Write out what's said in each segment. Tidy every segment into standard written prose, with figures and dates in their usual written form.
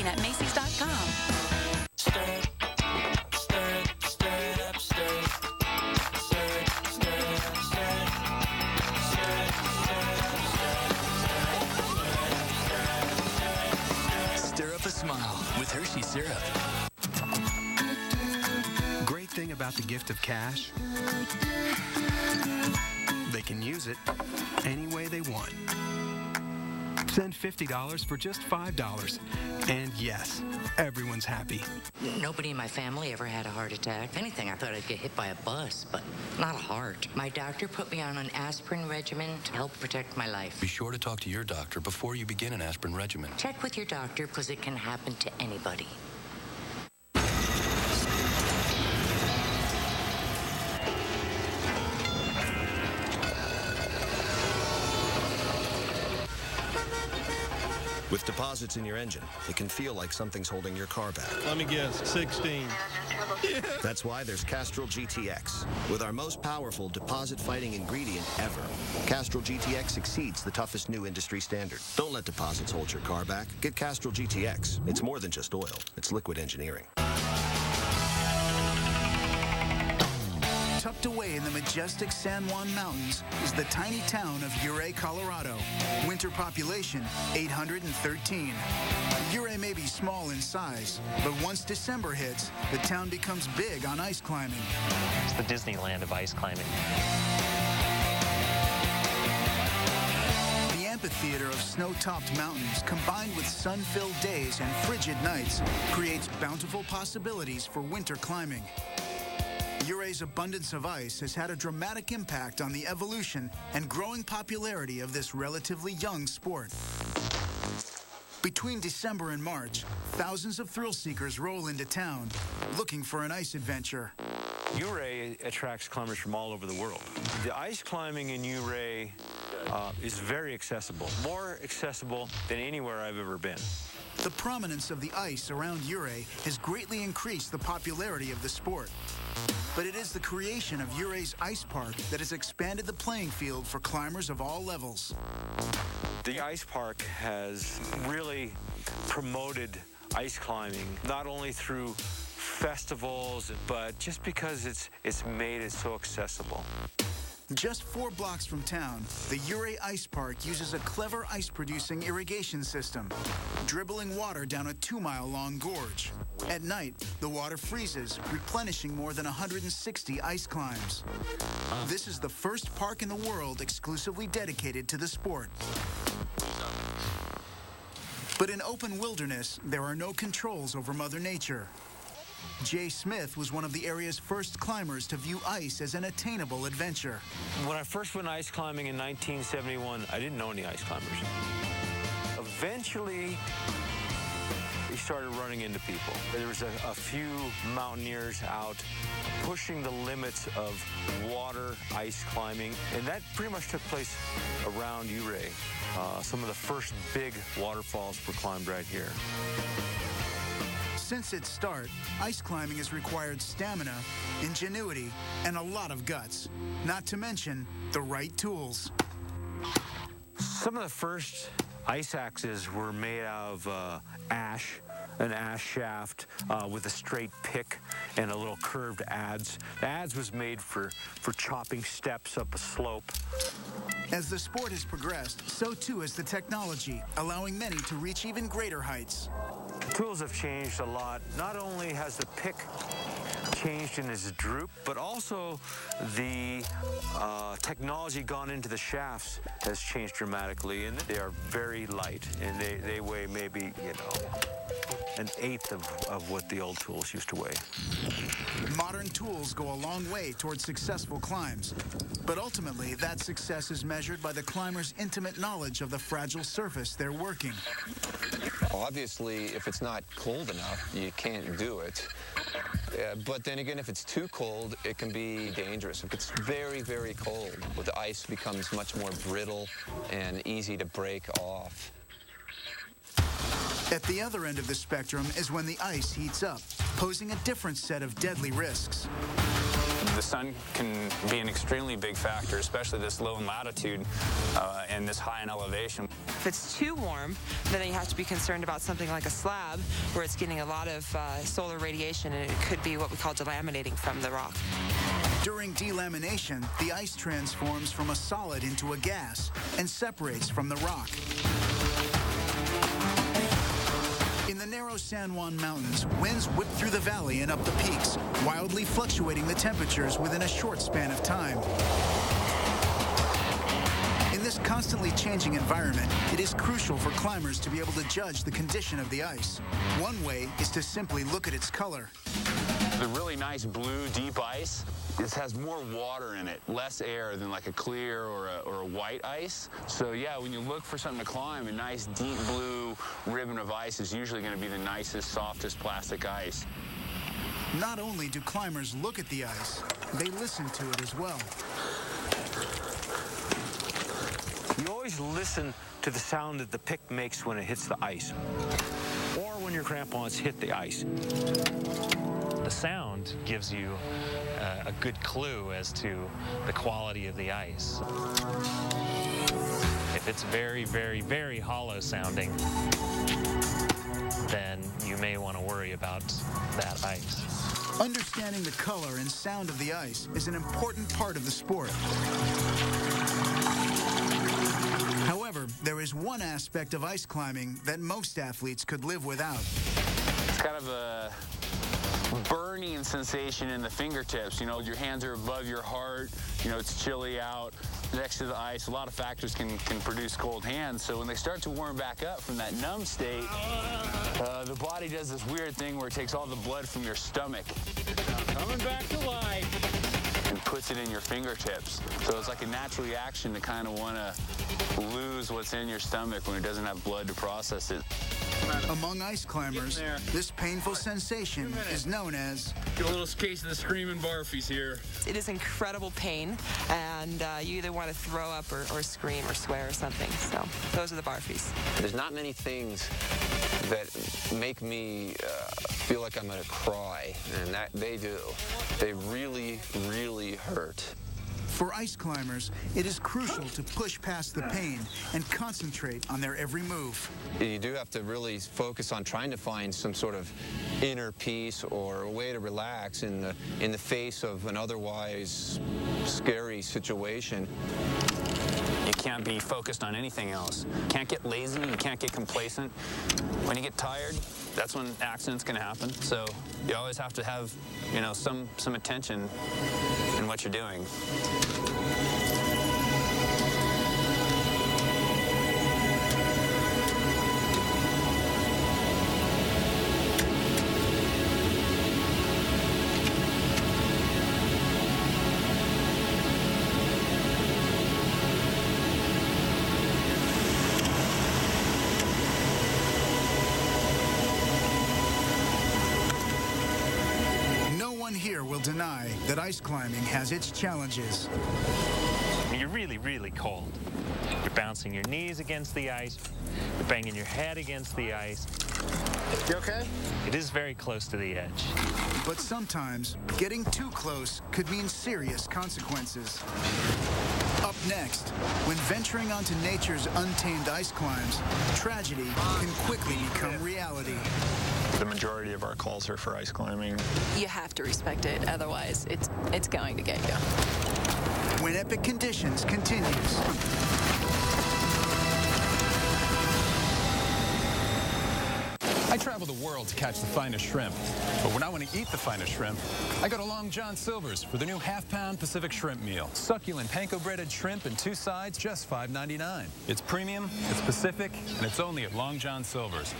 shopping at Macy's.com. Stir up a smile with Hershey syrup. Great thing about the gift of cash, they can use it any way they want. Send $50 for just $5. And yes, everyone's happy. Nobody in my family ever had a heart attack. If anything, I thought I'd get hit by a bus, but not a heart. My doctor put me on an aspirin regimen to help protect my life. Be sure to talk to your doctor before you begin an aspirin regimen. Check with your doctor because it can happen to anybody. With deposits in your engine, it can feel like something's holding your car back. Let me guess, 16. Yeah. That's why there's Castrol GTX. With our most powerful deposit-fighting ingredient ever, Castrol GTX exceeds the toughest new industry standard. Don't let deposits hold your car back. Get Castrol GTX. It's more than just oil. It's liquid engineering. Tucked away in the majestic San Juan Mountains is the tiny town of Ouray, Colorado. Winter population, 813. Ouray may be small in size, but once December hits, the town becomes big on ice climbing. It's the Disneyland of ice climbing. The amphitheater of snow-topped mountains, combined with sun-filled days and frigid nights, creates bountiful possibilities for winter climbing. Ouray's abundance of ice has had a dramatic impact on the evolution and growing popularity of this relatively young sport. Between December and March, thousands of thrill seekers roll into town looking for an ice adventure. Ouray attracts climbers from all over the world. The ice climbing in Ouray is very accessible, more accessible than anywhere I've ever been. The prominence of the ice around Ouray has greatly increased the popularity of the sport. But it is the creation of Ouray's Ice Park that has expanded the playing field for climbers of all levels. The ice park has really promoted ice climbing, not only through festivals, but just because it's made it so accessible. Just 4 blocks from town, the Ouray Ice Park uses a clever ice-producing irrigation system, dribbling water down a 2-mile-long gorge. At night, the water freezes, replenishing more than 160 ice climbs. This is the first park in the world exclusively dedicated to the sport. But in open wilderness, there are no controls over Mother Nature. Jay Smith was one of the area's first climbers to view ice as an attainable adventure. When I first went ice climbing in 1971, I didn't know any ice climbers. Eventually, we started running into people. There was a few mountaineers out pushing the limits of water ice climbing, and that pretty much took place around Ouray. Some of the first big waterfalls were climbed right here. Since its start, ice climbing has required stamina, ingenuity, and a lot of guts, not to mention the right tools. Some of the first ice axes were made out of ash, an ash shaft with a straight pick and a little curved adze. The adze was made for chopping steps up a slope. As the sport has progressed, so too has the technology, allowing many to reach even greater heights. Tools have changed a lot. Not only has the pick changed in its droop, but also the technology gone into the shafts has changed dramatically, and they are very light, and they weigh maybe, an eighth of what the old tools used to weigh. Modern tools go a long way towards successful climbs, but ultimately that success is measured by the climber's intimate knowledge of the fragile surface they're working. Obviously, if it's not cold enough, you can't do it. But then again, if it's too cold, it can be dangerous. If it's very, very cold, the ice becomes much more brittle and easy to break off. At the other end of the spectrum is when the ice heats up, posing a different set of deadly risks. The sun can be an extremely big factor, especially this low in latitude and this high in elevation. If it's too warm, then you have to be concerned about something like a slab where it's getting a lot of solar radiation, and it could be what we call delaminating from the rock. During delamination, the ice transforms from a solid into a gas and separates from the rock. In the narrow San Juan Mountains, winds whip through the valley and up the peaks, wildly fluctuating the temperatures within a short span of time. In this constantly changing environment, it is crucial for climbers to be able to judge the condition of the ice. One way is to simply look at its color. The really nice blue, deep ice, it has more water in it, less air than like a clear or a white ice. So yeah, when you look for something to climb, a nice deep blue ribbon of ice is usually going to be the nicest, softest plastic ice. Not only do climbers look at the ice, they listen to it as well. You always listen to the sound that the pick makes when it hits the ice, or when your crampons hit the ice. The sound gives you a good clue as to the quality of the ice. If it's very, very, very hollow sounding, then you may want to worry about that ice. Understanding the color and sound of the ice is an important part of the sport. However, there is one aspect of ice climbing that most athletes could live without. It's kind of a burning sensation in the fingertips. You know, your hands are above your heart. You know, it's chilly out next to the ice. A lot of factors can produce cold hands. So when they start to warm back up from that numb state, the body does this weird thing where it takes all the blood from your stomach. Coming back to life. And puts it in your fingertips. So it's like a natural reaction to kind of want to lose what's in your stomach when it doesn't have blood to process it. Among ice climbers, this painful sensation is known as... Get a little case of the screaming barfies here. It is incredible pain, and you either want to throw up or scream or swear or something. So those are the barfies. There's not many things that make me feel like I'm going to cry, and that they do. They really, really hurt. For ice climbers, it is crucial to push past the pain and concentrate on their every move. You do have to really focus on trying to find some sort of inner peace or a way to relax in the face of an otherwise scary situation. You can't be focused on anything else. You can't get lazy, you can't get complacent. When you get tired, that's when accidents can happen. So you always have to have, you know, some attention in what you're doing. Here will deny that ice climbing has its challenges. You're really, really cold. You're bouncing your knees against the ice. You're banging your head against the ice. You okay? It is very close to the edge. But sometimes, getting too close could mean serious consequences. Up next, when venturing onto nature's untamed ice climbs, tragedy can quickly become reality. The majority of our calls are for ice climbing. You have to respect it, otherwise it's going to get you. When Epic Conditions continues. I travel the world to catch the finest shrimp, but when I want to eat the finest shrimp, I go to Long John Silver's for the new half-pound Pacific shrimp meal. Succulent panko-breaded shrimp and 2 sides, just $5.99. It's premium, it's Pacific, and it's only at Long John Silver's.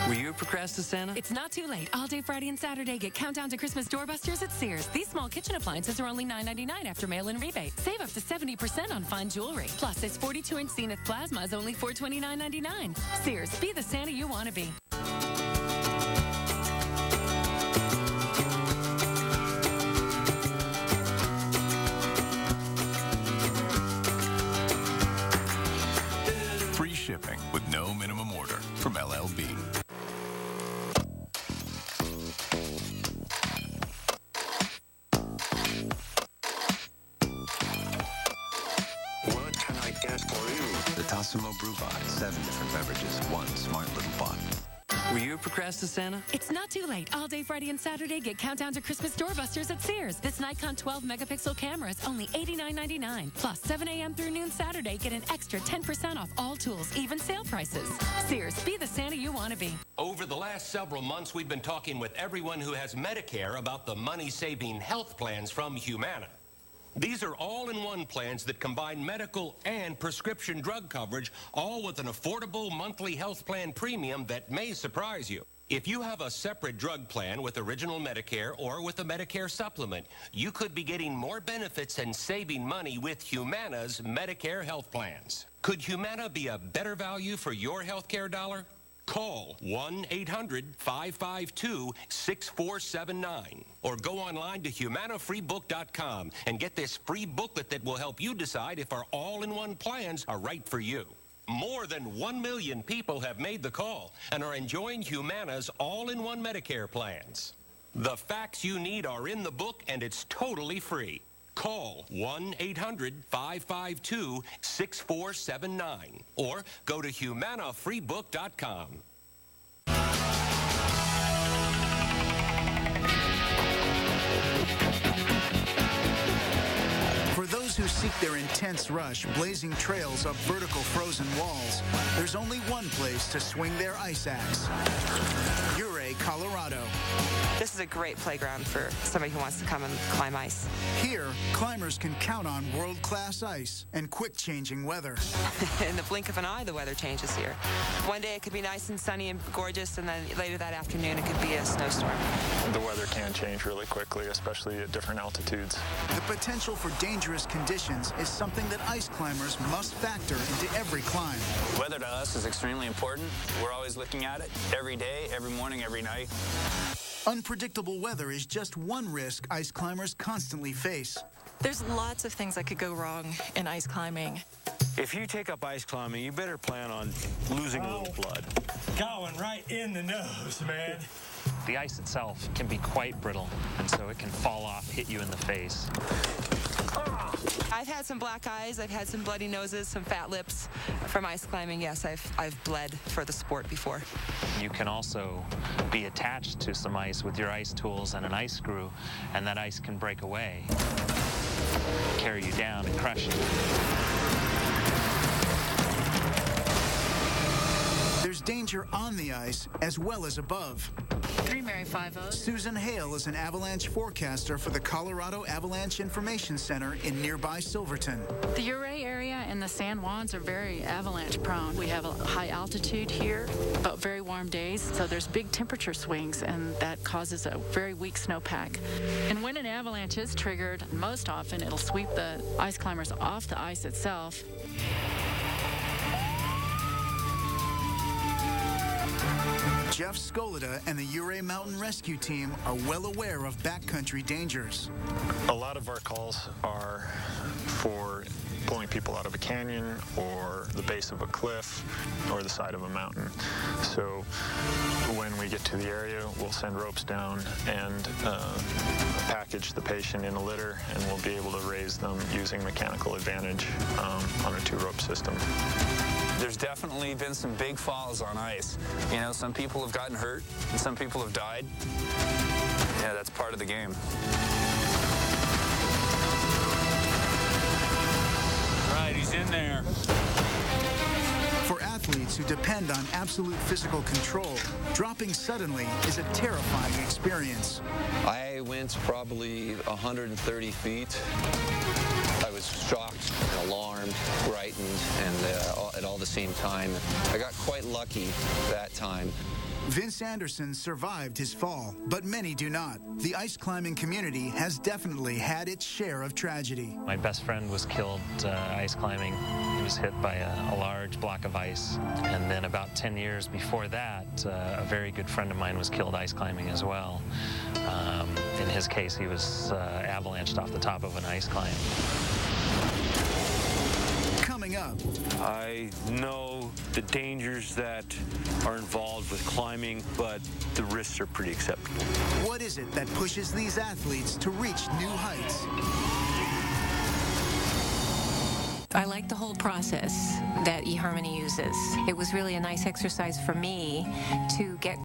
Were you a procrastinator? It's not too late. All day Friday and Saturday, get Countdown to Christmas doorbusters at Sears. These small kitchen appliances are only $9.99 after mail-in rebate. Save up to 70% on fine jewelry. Plus, this 42-inch Zenith plasma is only $429.99. Sears, be the Santa you want to be. Free shipping with no minimum order from LLB. BrewBot. 7 different beverages, one smart little bot. Were you a procrastinator? It's not too late. All day Friday and Saturday, get Countdown to Christmas doorbusters at Sears. This Nikon 12-megapixel camera is only $89.99. Plus, 7 a.m. through noon Saturday, get an extra 10% off all tools, even sale prices. Sears, be the Santa you want to be. Over the last several months, we've been talking with everyone who has Medicare about the money-saving health plans from Humana. These are all-in-one plans that combine medical and prescription drug coverage, all with an affordable monthly health plan premium that may surprise you. If you have a separate drug plan with Original Medicare or with a Medicare supplement, you could be getting more benefits and saving money with Humana's Medicare health plans. Could Humana be a better value for your healthcare dollar? Call 1-800-552-6479 or go online to humanafreebook.com and get this free booklet that will help you decide if our all-in-one plans are right for you. More than 1 million people have made the call and are enjoying Humana's all-in-one Medicare plans. The facts you need are in the book, and it's totally free. Call 1-800-552-6479 or go to humanafreebook.com. For those who seek their intense rush, blazing trails up vertical frozen walls, there's only one place to swing their ice axe. Ouray, Colorado. This is a great playground for somebody who wants to come and climb ice. Here, climbers can count on world-class ice and quick-changing weather. In the blink of an eye, the weather changes here. One day it could be nice and sunny and gorgeous, and then later that afternoon it could be a snowstorm. The weather can change really quickly, especially at different altitudes. The potential for dangerous conditions is something that ice climbers must factor into every climb. Weather to us is extremely important. We're always looking at it every day, every morning, every night. Unpredictable weather is just one risk ice climbers constantly face. There's lots of things that could go wrong in ice climbing. If you take up ice climbing, you better plan on losing a little blood. Going right in the nose, man. The ice itself can be quite brittle, and so it can fall off, hit you in the face. I've had some black eyes, I've had some bloody noses, some fat lips from ice climbing. Yes, I've bled for the sport before. You can also be attached to some ice with your ice tools and an ice screw, and that ice can break away, carry you down and crush you. There's danger on the ice as well as above. 3 Mary 5-0. Susan Hale is an avalanche forecaster for the Colorado Avalanche Information Center in nearby Silverton. The Ouray area and the San Juans are very avalanche prone. We have a high altitude here, but very warm days, so there's big temperature swings, and that causes a very weak snowpack. And when an avalanche is triggered, most often it'll sweep the ice climbers off the ice itself. Jeff Skolida and the Ouray Mountain Rescue Team are well aware of backcountry dangers. A lot of our calls are for pulling people out of a canyon or the base of a cliff or the side of a mountain. So when we get to the area, we'll send ropes down and package the patient in a litter, and we'll be able to raise them using mechanical advantage on a 2-rope system. There's definitely been some big falls on ice. You know, some people have gotten hurt and some people have died. Yeah, that's part of the game. Right, he's in there. For athletes who depend on absolute physical control, dropping suddenly is a terrifying experience. I went probably 130 feet. I was shocked, alarmed, frightened, and at all the same time. I got quite lucky that time. Vince Anderson survived his fall, but many do not. The ice climbing community has definitely had its share of tragedy. My best friend was killed ice climbing. He was hit by a large block of ice. And then about 10 years before that, a very good friend of mine was killed ice climbing as well. In his case, he was avalanched off the top of an ice climb. Coming up, I know the dangers that are involved with climbing, but the risks are pretty acceptable. What is it that pushes these athletes to reach new heights? I like the whole process that eHarmony uses. It was really a nice exercise for me to get